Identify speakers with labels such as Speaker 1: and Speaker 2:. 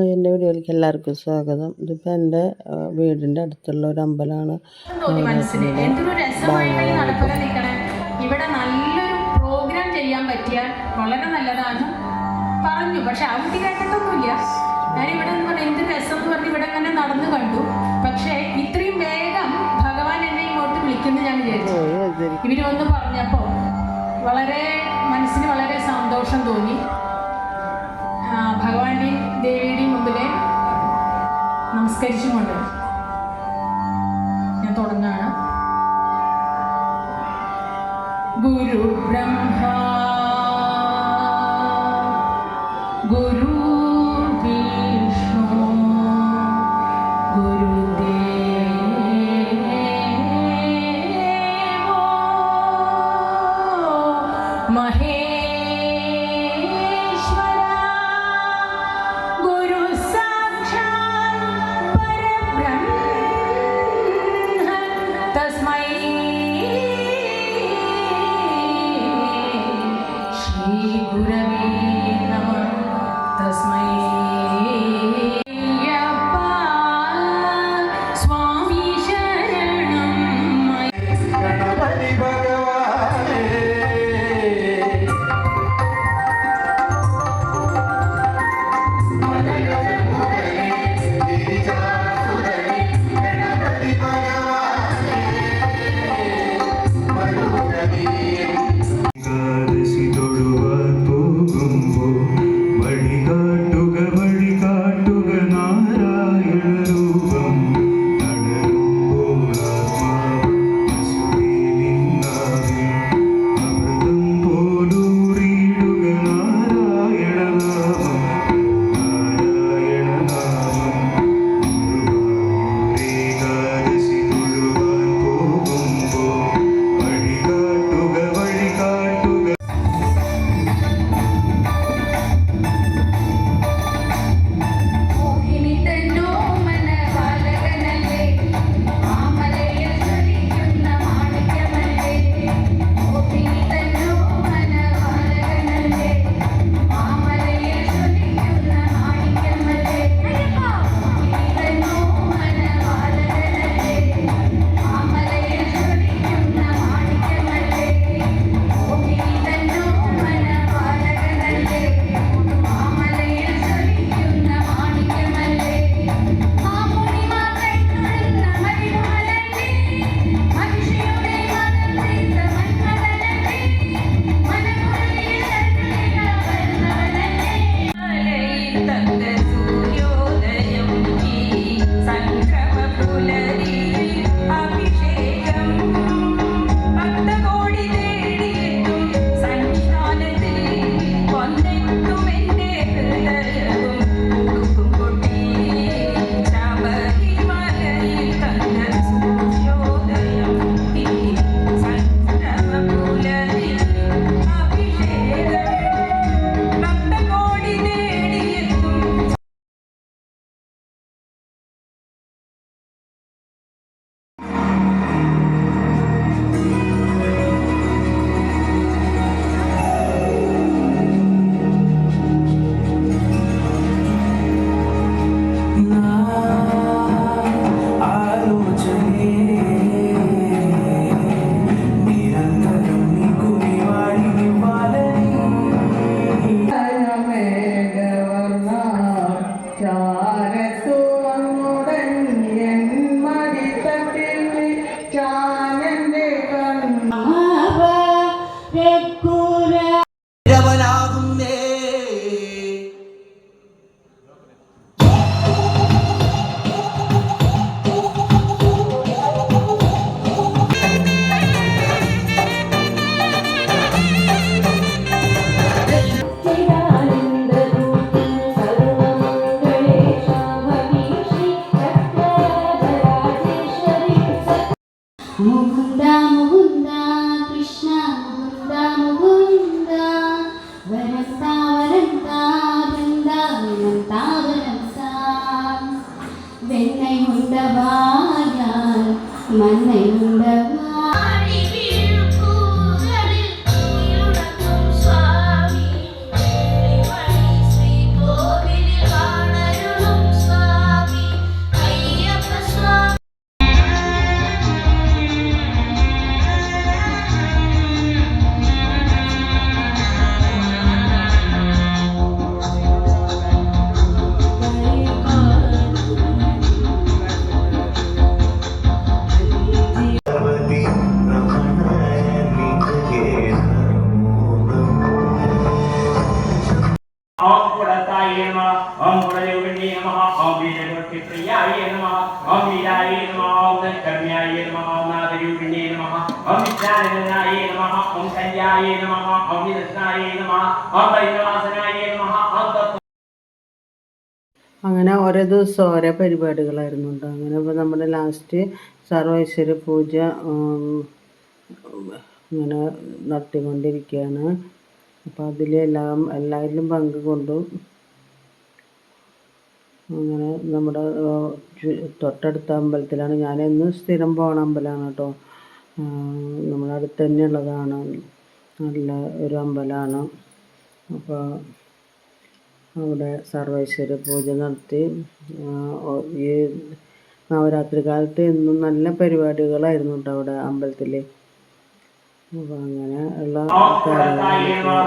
Speaker 1: എൻ്റെ വീഡിയോയിലേക്ക് എല്ലാവർക്കും സ്വാഗതം. ഇതിപ്പോൾ എൻ്റെ വീടിൻ്റെ അടുത്തുള്ള ഒരു അമ്പലമാണ്.
Speaker 2: ഇവിടെ നല്ലൊരു പ്രോഗ്രാം ചെയ്യാൻ പറ്റിയാൽ വളരെ നല്ലതാണ് പറഞ്ഞു. പക്ഷെ ആ കുട്ടി കേട്ടിട്ടൊന്നുമില്ല. ഞാൻ ഇവിടെ നിന്ന് പറഞ്ഞാൽ എന്ത് രസം എന്ന് പറഞ്ഞ് ഇവിടെ അങ്ങനെ നടന്നു കണ്ടു. പക്ഷേ ഇത്രയും വേഗം ഭഗവാൻ എന്നെ ഇങ്ങോട്ട് വിളിക്കുന്നു ഞാൻ വിചാരിച്ചു. ഇവര് വന്ന് പറഞ്ഞപ്പോൾ വളരെ മനസ്സിന് വളരെ സന്തോഷം തോന്നി. ഭഗവാന്റെയും ദേവിയുടെയും മുമ്പിലെ നമസ്കരിച്ചുകൊണ്ട് ഞാൻ തുടങ്ങാണ്. ഗുരു ബ്രഹ്മ ഗുരു വിഷ്ണു ഗുരുദേവോ മഹേ
Speaker 3: മുകുന്ദ മുകുന്ദ കൃഷ്ണ മുകുന്ദ മുകുന്ദ വരന്ത വരന്ത വൃന്ദാവനന്ത വരന്ത വെണ്ണை ഉണ്ടവായാൽ മണ്ണை ഉണ്ടവാ ും
Speaker 4: नमः ओम वीरगुरुप्रियाय नमः ओम वीराय नमः ओम कर्म्याय नमः ओम नादरूपिणे नमः ओम विज्ञानगणाय नमः ओम संज्ञाय नमः ओम निरसनाय नमः ओम वैद्यवासनाय नमः ओम
Speaker 1: അങ്ങനെ ഓരോ ദിവസം ഓരോ പരിപാടികളായിരുന്നു കേട്ടോ. അങ്ങനെ ഇപ്പോൾ നമ്മുടെ ലാസ്റ്റ് സർവൈശ്വര്യ പൂജ ഇങ്ങനെ നടത്തിക്കൊണ്ടിരിക്കുകയാണ്. അപ്പോൾ എല്ലാവരിലും പങ്കുകൊണ്ടു. അങ്ങനെ നമ്മുടെ തൊട്ടടുത്ത അമ്പലത്തിലാണ്. ഞാനെന്നും സ്ഥിരം പോണ അമ്പലമാണ് കേട്ടോ. നമ്മുടെ അടുത്ത് തന്നെയുള്ളതാണ്. നല്ല ഒരു അമ്പലമാണ്. അപ്പോൾ അവിടെ സർവൈശ്വര്യ പൂജ നടത്തി. ഈ നവരാത്രി കാലത്ത് എന്നും നല്ല പരിപാടികളായിരുന്നു കേട്ടോ അവിടെ അമ്പലത്തിൽ. അപ്പോൾ അങ്ങനെ ഉള്ള
Speaker 4: കാര്യങ്ങൾ